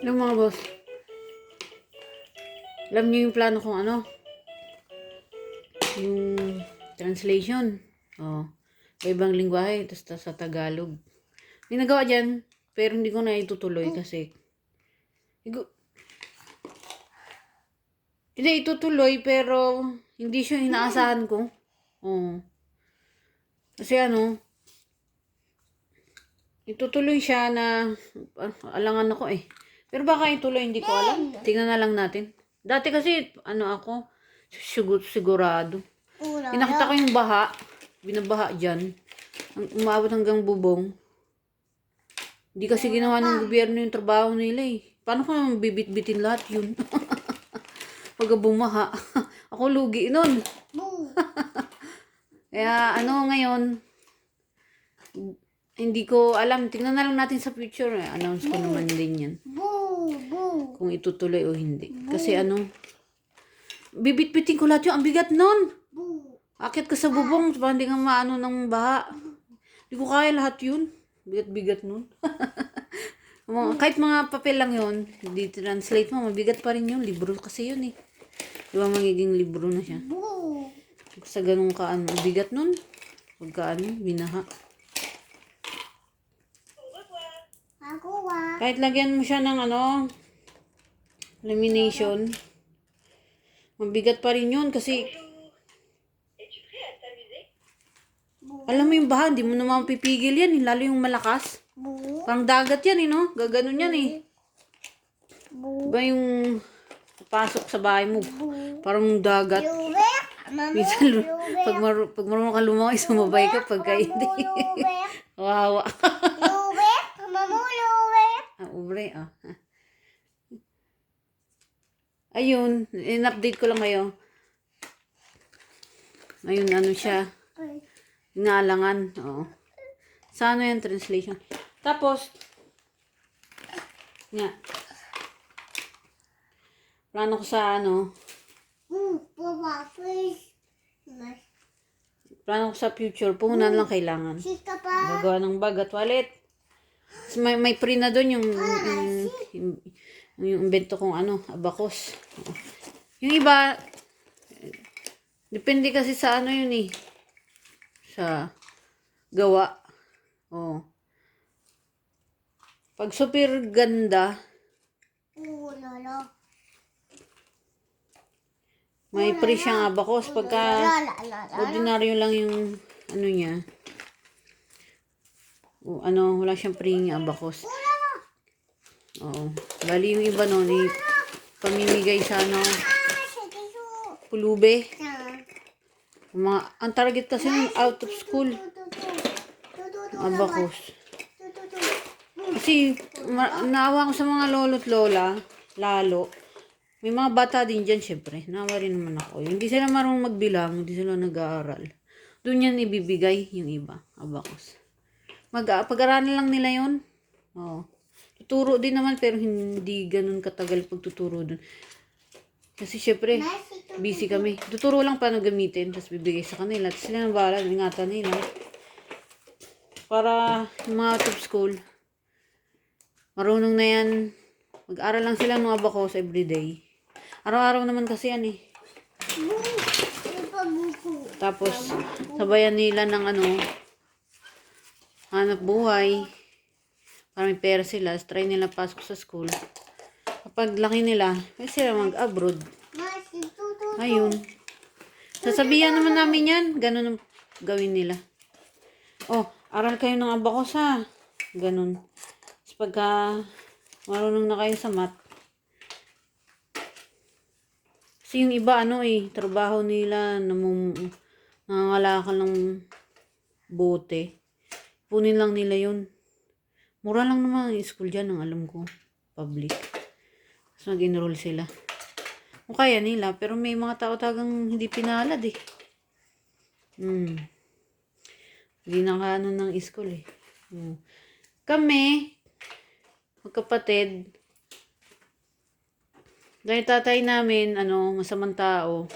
Yung mga boss, alam niyo yung plano kong ano? Yung translation. Oh, ibang lingwahe, tapos sa Tagalog. May nagawa dyan, pero hindi ko na itutuloy kasi hindi itutuloy, pero hindi siya inaasahan ko. Oh. Kasi ano, itutuloy siya na alangan ako eh. Pero baka ituloy, hindi ko alam. Tingnan na lang natin. Dati kasi, ano ako, sigurado. Nakita ko yung baha, binabaha dyan. Umabot hanggang bubong. Hindi kasi ginawa ng gobyerno yung trabaho nila eh. Paano ko naman bibit-bitin lahat yun? Pag bumaha. Ako lugi nun. Kaya ano ngayon, hindi ko alam. Tingnan na lang natin sa future. Announce ko naman din yan. Kung itutuloy o hindi. Kasi ano, bibit-bitin ko lahat yun. Ang bigat nun. Akit ka sa bubong. Hindi nga maano ng baha. Hindi ko kaya lahat yun. Bigat-bigat nun. Kahit mga papel lang yun, hindi translate mo, mabigat pa rin yun. Libro kasi yun eh. Di ba magiging libro na siya? Sa ganun ka, ano, bigat nun. Pagka ano, binaha. Kahit lagyan mo siya ng ano, lamination, mabigat pa rin yun kasi alam mo yung baha, hindi mo naman mapipigil yan, lalo yung malakas. Parang dagat yan eh, no? Gaganon yan eh. Diba yung pasok sa bahay mo, parang dagat. Minsan, pag marunong ka lumakay, sumabay ka pagka hindi. Wawa. Ubre, ah. Ayun, in-update ko lang kayo. Ayun, ano siya. Inaalangan. Oo. Sa ano yung translation. Tapos, nga. Plano ko sa ano. Plano ko sa future. Puhunan lang kailangan. Gagawa ng bag at wallet. May free na doon yung invento kong ano, abacus. Yung iba, depende kasi sa ano yun eh. Sa gawa. Oh. Pag super ganda, may free siyang abacus. Pagka ordinaryo lang yung ano niya. O, ano, wala siyang free abacus. Oo. Bali yung iba nun, pamimigay sa ano, pulube. Ang target kasi nun, out of school. Abacus. Kasi, naawa ko sa mga lolo't lola, lalo. May mga bata din dyan, syempre. Naawa rin naman ako. Hindi sila marunong magbilang, hindi sila nag-aaral. Doon yan ibibigay yung iba, abacus. Pag-aralan lang nila yun. Oo. Tuturo din naman, pero hindi ganun katagal pagtuturo dun. Kasi syempre, busy kami. Tuturo lang paano gamitin, tapos bibigay sa kanila. Tapos sila nang bahala, ingatan nila. Para yung mga top school, marunong na yan. Mag-aral lang sila ng abacus everyday. Araw-araw naman kasi yan eh. Tapos, sabayan nila ng ano, hanap buhay. Para may pera sila, try nila pasok sa school. Kapag laki nila, pwede sila mag-abroad. Ayun. Sasabihan naman namin yan. Ganun ang gawin nila. Oh, aral kayo ng abacus ha. Ganun. Tapos pagka marunong na kayo sa math. Kasi yung iba, ano eh, trabaho nila, nangangalakal ng bote. Punin lang nila yun. Mura lang naman ang school dyan, ang alam ko. Public. Tapos mag-enroll sila. Kung kaya nila, pero may mga tao tagang hindi pinalad eh. Hindi nakaano ng school eh. Kami, magkapatid, dahil tatay namin, ano, masamang tao.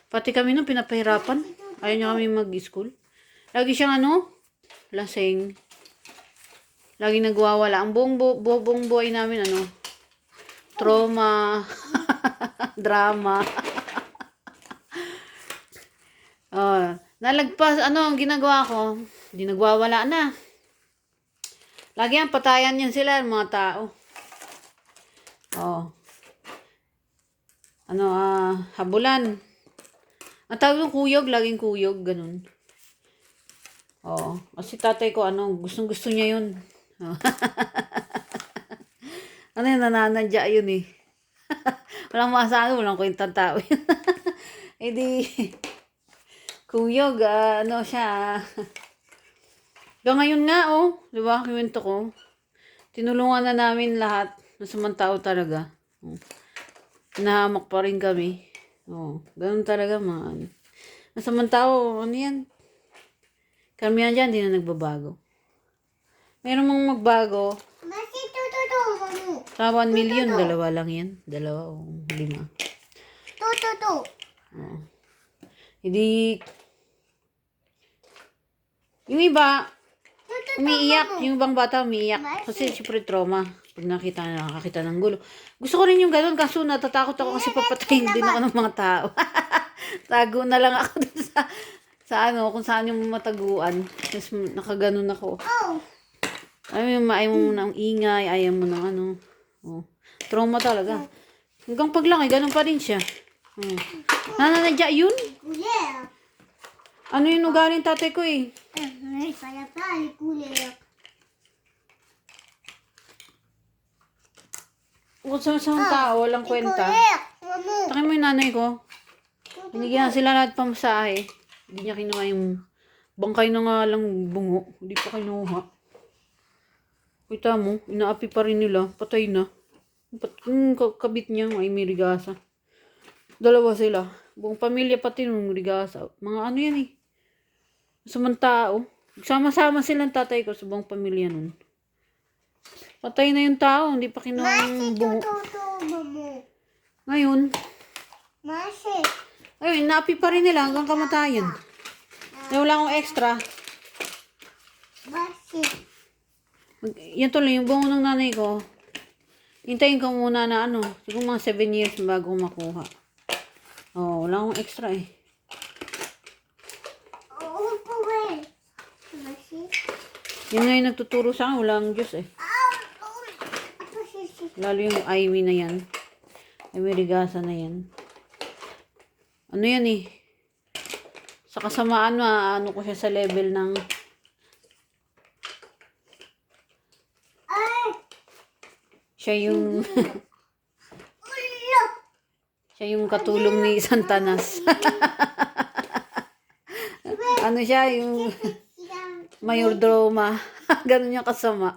Pati kami nung pinapahirapan. Ayaw niya kami mag-school. Lagi siyang ano, lasing. Lagi nagwawala. Ang buong buhay namin, ano, trauma, drama. Oh, nalagpas, ano, ang ginagawa ko, hindi nagwawala na. Lagi yan, patayan yan sila, mga tao. Oh. Ano, habulan. Ang tawag ng kuyog, laging kuyog, ganun. Oo. Kasi tatay ko, ano, gustong-gusto niya yun. Oh. Ano yun, nananadya yun eh. Walang masabi, walang kwentang tao yun. Eh di, kuyog, ano siya. Hanggang ngayon nga, oh, di ba, kiwento ko. Tinulungan na namin lahat. Masamang tao talaga. Oh. Nahamak pa rin kami. Oh, ganun talaga mga ano. Masamang tao, ano yan? Karamihan dyan, hindi na nagbabago. Meron mong magbago. Sa 1 million, dalawa lang yan. Dalawa o 5. Oh. Hindi, yung iba, umiiyak. Yung ibang bata umiiyak. Kasi siyempre trauma. Pag nakakita ng gulo. Gusto ko rin yung ganun. Kaso natatakot ako kasi papatayin din ako ng mga tao. Tago na lang ako dun sa ano, kung saan yung mataguan. Tapos nakaganon ako. Ayaw mo ng ingay. Ayaw mo ng ano. Oh. Trauma talaga. Hanggang paglaki, ganun pa rin siya. Nananadya yun? Ano yung ugaling tatay ko eh? Kung saan tao, walang kwenta. Takin mo yung nanay ko. Binigyan sila lahat pamasahe. Hindi niya kinuha yung bangkay na nga lang bungo. Hindi pa kinuha. Kita mo, inaapi pa rin nila. Patay na. Yung kabit niya, ay may rigasa. Dalawa sila. Buong pamilya pati nung rigasa. Mga ano yan eh. Masamang tao. Sama-sama silang tatay ko sa buong pamilya nun. Patay na yung tao. Hindi pa kinuha yung bungo. Ngayon. Ayun, inaapi pa rin nila hanggang kamatayan. Wala akong extra. Yan tuloy, yung bungo ng nanay ko. Hintayin ko muna na ano. Siguro mga 7 years bago makuha. Oh, wala akong extra eh. Yan nga yung nagtuturo sa akin. Wala ang Diyos eh. Lalo yung Ivy na yan. Ivy Rigasa na yan. Ano yan eh. Sa kasamaan, ano ko siya sa level ng siya yung siya yung katulong ni Santanas. Ano siya yung mayordroma. Ganun yung kasama.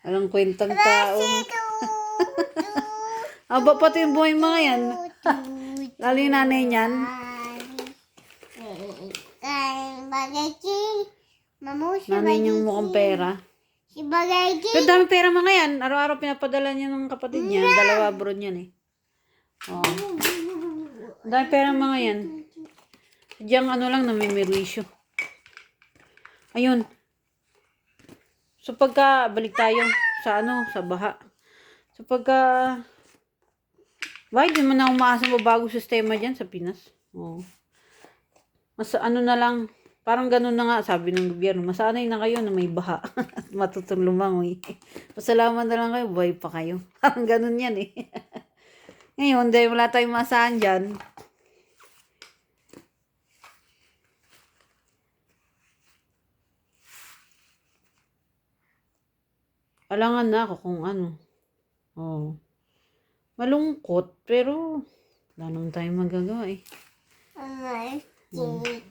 Walang kwentang tao. Aba pati yung buhay mga yan. Lalo yung nanay niyan. Nanay niyang mukhang pera. Pero dami pera mga yan. Araw-araw pinapadala niya ng kapatid niya. 2 abroad yan eh. Oh. Dami pera mga yan. Sadyang ano lang namimirwisyo. Ayun. So pagka balik tayo sa ano, sa baha. So pagka why di man ako umaasa bago sistema dyan sa Pinas. Oh. Mas ano na lang, parang ganun na nga sabi ng gobyerno, masanay na kayo na may baha at matutong lumangoy. Pasalamat na lang kayo, buhay pa kayo. Parang ganun yan eh. Ngayon, dahil wala tayong maasahan dyan, alangan na ako kung ano. Oh. Malungkot, pero wala naman tayong magagawa eh.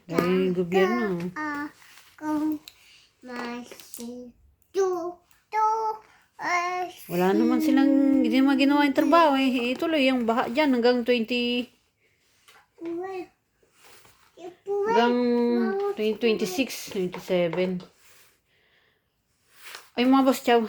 Dahil gobyerno. Wala naman silang hindi naman ginawa yung trabaho eh. Ituloy yung baha dyan hanggang 2026, 27. Ay mga boss, ciao.